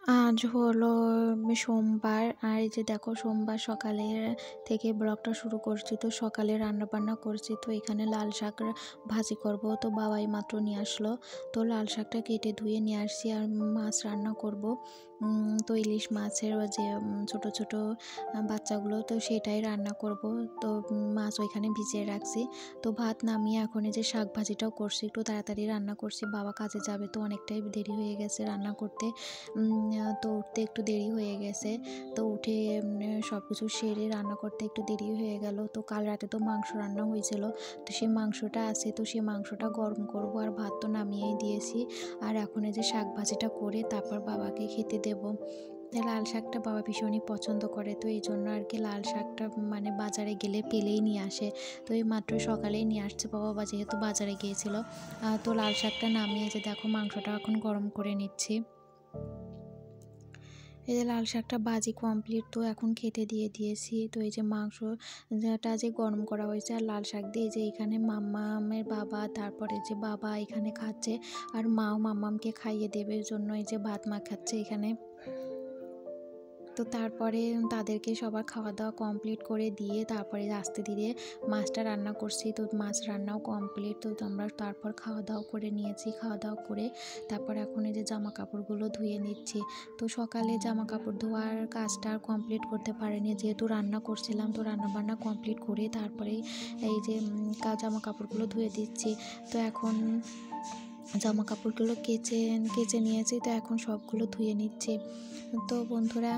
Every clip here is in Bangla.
আজ হলো সোমবার। আর এই যে দেখো সোমবার সকালে থেকে ব্লগটা শুরু করছি। তো সকালে রান্নাবান্না করছি। তো এখানে লাল শাক ভাজি করব। তো বাবাই মাত্র নিয়ে আসলো। তো লাল শাকটা কেটে ধুয়ে নিয়ে আসছি আর মাছ রান্না করব। তো ইলিশ মাছের যে ছোট ছোট বাচ্চাগুলো, তো সেটাই রান্না করব। তো মাছ ওইখানে ভিজিয়ে রাখছি। তো ভাত নামিয়ে এখন এই যে শাক ভাজিটাও করছি, একটু তাড়াতাড়ি রান্না করছি। বাবা কাজে যাবে, তো অনেকটাই দেরি হয়ে গেছে রান্না করতে। তো উঠতে একটু দেরি হয়ে গেছে। তো উঠে সব কিছু সেরে রান্না করতে একটু দেরি হয়ে গেল। তো কাল রাতে তো মাংস রান্না হয়েছিল, তো সেই মাংসটা আছে, তো সেই মাংসটা গরম করব। আর ভাত তো নামিয়েই দিয়েছি। আর এখন এই যে শাক ভাজিটা করে তারপর বাবাকে খেতে দেব। লাল শাকটা বাবা ভীষণই পছন্দ করে, তো এই জন্য আর কি লাল শাকটা মানে বাজারে গেলে পেলেই নিয়ে আসে। তো এই মাত্র সকালেই নিয়ে আসছে বাবা যেহেতু বাজারে গিয়েছিল। তো লাল শাকটা নামিয়ে যে দেখো মাংসটা এখন গরম করে নিচ্ছি। এই যে লাল শাকটা ভাজি কমপ্লিট, তো এখন খেতে দিয়ে দিয়েছি। তো এই যে মাংসটা যে গরম করা হয়েছে আর লাল শাক দিয়ে যে এখানে মাম্মামের বাবা, তারপরে যে বাবা এখানে খাচ্ছে আর মাও মাম্মামকে খাইয়ে দেবে জন্য এই যে ভাত মাখাচ্ছে এখানে। তো তারপরে তাদেরকে সবার খাওয়া দাওয়া কমপ্লিট করে দিয়ে তারপরে আস্তে ধীরে মাছটা রান্না করছি। তো মাছ রান্নাও কমপ্লিট। তো আমরা তারপর খাওয়া দাওয়া করে নিয়েছি। খাওয়া দাওয়া করে তারপর এখন এই যে জামা কাপড়গুলো ধুয়ে নিচ্ছি। তো সকালে জামা কাপড় ধোয়ার কাজটা আর কমপ্লিট করতে পারিনি, যেহেতু রান্না করছিলাম। তো রান্নাবান্না কমপ্লিট করে তারপরেই এই যে জামা কাপড়গুলো ধুয়ে দিচ্ছি। তো এখন জামা কাপড়গুলো কেচে নিয়েছি। তো এখন সবগুলো ধুয়ে নিচ্ছি। তো বন্ধুরা,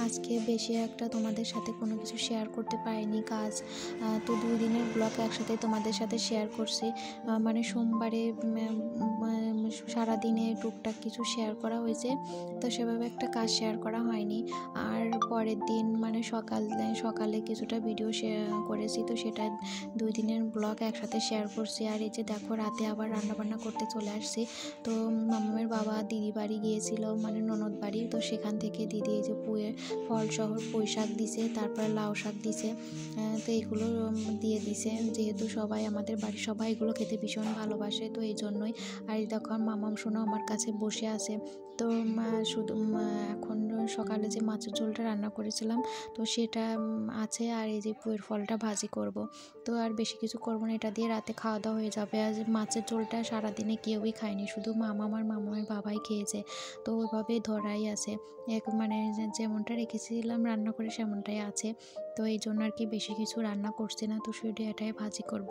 আজকে বেশি একটা তোমাদের সাথে কোনো কিছু শেয়ার করতে পারিনি কাজ। তো 2 দিনের ব্লগ একসাথে তোমাদের সাথে শেয়ার করছি। মানে সোমবারে সারাদিনে টুকটাক কিছু শেয়ার করা হয়েছে, তো সেভাবে একটা কাজ শেয়ার করা হয়নি। আর পরের দিন মানে সকালে কিছুটা ভিডিও শেয়ার করেছি, তো সেটা 2 দিনের ব্লগ একসাথে শেয়ার করছি। আর এই যে দেখো রাতে আবার রান্নাবান্না করতে চলে আসছি। তো মামামের বাবা দিদি বাড়ি গিয়েছিল, মানে ননদ বাড়ি। তো সেখান থেকে দিদি এই যে ফল সহ পুঁই শাক দিছে, তারপর লাউ শাক দিছে। তো এইগুলো দিয়ে দিছে, যেহেতু সবাই আমাদের বাড়ির সবাই এগুলো খেতে ভীষণ ভালোবাসে, তো এই জন্যই। আর এই দেখো মামাম শোনো আমার কাছে বসে আছে। তো শুধু এখন সকালে যে মাছের ঝোলটা রান্না করেছিলাম, তো সেটা আছে। আর এই যে পুঁইয়ের ফলটা ভাজি করব। তো আর বেশি কিছু করবো না, এটা দিয়ে রাতে খাওয়া দাওয়া হয়ে যাবে। আর মাছের ঝোলটা সারাদিনে কেউই খায়নি, শুধু মামাম আর মামামের বাবাই খেয়েছে। তো ওইভাবেই ধরাই আছে, মানে যেমনটা রেখেছিলাম রান্না করে সেমনটাই আছে। তো এই জন্য আর কি বেশি কিছু রান্না করছি না, তো শুধু এটাই ভাজি করব।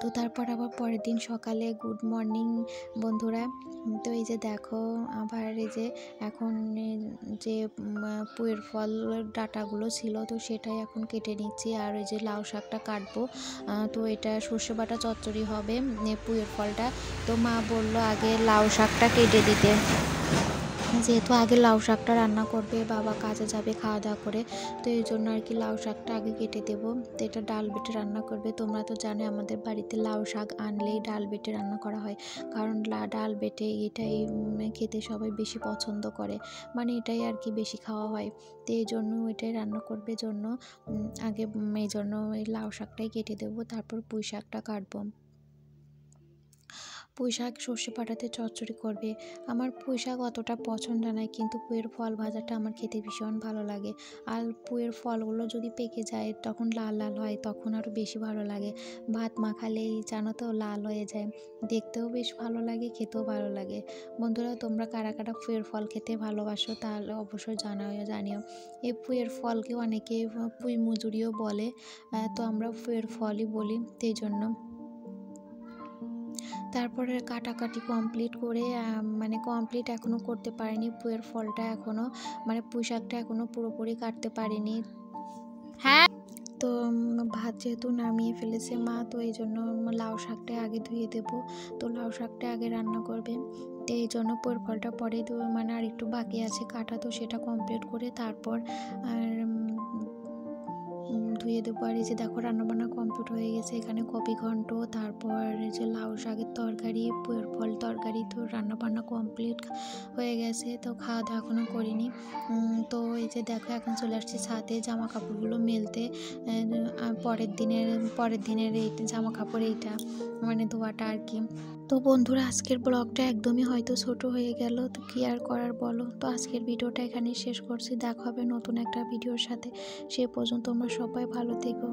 তো তারপর আবার পরের দিন সকালে গুড মর্নিং বন্ধুরা। তো এই যে দেখো আবার এই যে এখন যে পুঁইয়ের ফল ডাঁটাগুলো ছিল, তো সেটাই এখন কেটে নিচ্ছি। আর ওই যে লাউ শাকটা কাটবো। তো এটা সর্ষে বাটা চচ্চড়ি হবে পুঁইয়ের ফলটা। তো মা বললো আগে লাউ শাকটা কেটে দিতে, যেহেতু আগে লাউ শাকটা রান্না করবে, বাবা কাজে যাবে খাওয়া দাওয়া করে। তো এই জন্য আর কি লাউ শাকটা আগে কেটে দেবো। তো এটা ডাল বেটে রান্না করবে। তোমরা তো জানো আমাদের বাড়িতে লাউ শাক আনলেই ডাল বেটে রান্না করা হয়, কারণ ডাল বেটে এটাই খেতে সবাই বেশি পছন্দ করে, মানে এটাই আর কি বেশি খাওয়া হয়। তো এই জন্য এটাই রান্না করবে জন্য আগে এই জন্য এই লাউ শাকটাই কেটে দেবো, তারপর পুঁই শাকটা কাটবো। পুঁই শাক সর্ষে বাটাতে চচ্চড়ি করবে। আমার পুঁই শাক অতটা পছন্দ নয়, কিন্তু পুঁইয়ের ফল ভাজাটা আমার খেতে ভীষণ ভালো লাগে। আর পুঁইয়ের ফলগুলো যদি পেকে যায় তখন লাল লাল হয়, তখন আরও বেশি ভালো লাগে। ভাত মাখালেই জানো তো লাল হয়ে যায়, দেখতেও বেশ ভালো লাগে, খেতেও ভালো লাগে। বন্ধুরা, তোমরা কারা কারা পুঁইয়ের ফল খেতে ভালোবাসো তাহলে অবশ্যই জানিও। এই পুঁইয়ের ফলকে অনেকে পুঁই মুজুরিও বলে, তো আমরা পুঁইয়ের ফলই বলি, সেই জন্য। তারপরে কাটাকাটি কমপ্লিট করে মানে কমপ্লিট এখনও করতে পারিনি, পুঁইয়ের ফলটা এখনও মানে পুঁই শাকটা এখনও পুরোপুরি কাটতে পারিনি। হ্যাঁ, তো ভাত যেহেতু নামিয়ে ফেলেছে মা, তো এই জন্য লাউ শাকটা আগে ধুয়ে দেবো। তো লাউ শাকটা আগে রান্না করবে, তো এই জন্য পুঁইয়ের ফলটা পরে মানে আর একটু বাকি আছে কাটা, তো সেটা কমপ্লিট করে তারপর আর ধুয়ে দেবো। আর এই যে দেখো রান্নাবান্না কমপ্লিট হয়ে গেছে, এখানে কপি ঘন্ট, তারপর এই যে লাউ শাকের তরকারি, পুঁইয়ের ফল তরকারি, তো রান্নাবান্না কমপ্লিট হয়ে গেছে। তো খাওয়া দাওয়া এখনও করিনি। তো এই যে দেখো এখন চলে আসছি ছাদে জামা কাপড়গুলো মেলতে। পরের দিনের এই জামা কাপড় এইটা মানে ধোয়াটা আর কি। তো বন্ধুরা, আজকের ব্লগটা একদমই হয়তো ছোট হয়ে গেল, তো কি আর করার বলো। তো আজকের ভিডিওটা এখানেই শেষ করছি, দেখা হবে নতুন একটা ভিডিওর সাথে। সে পর্যন্ত তোমরা সবাই ভালো থেকো।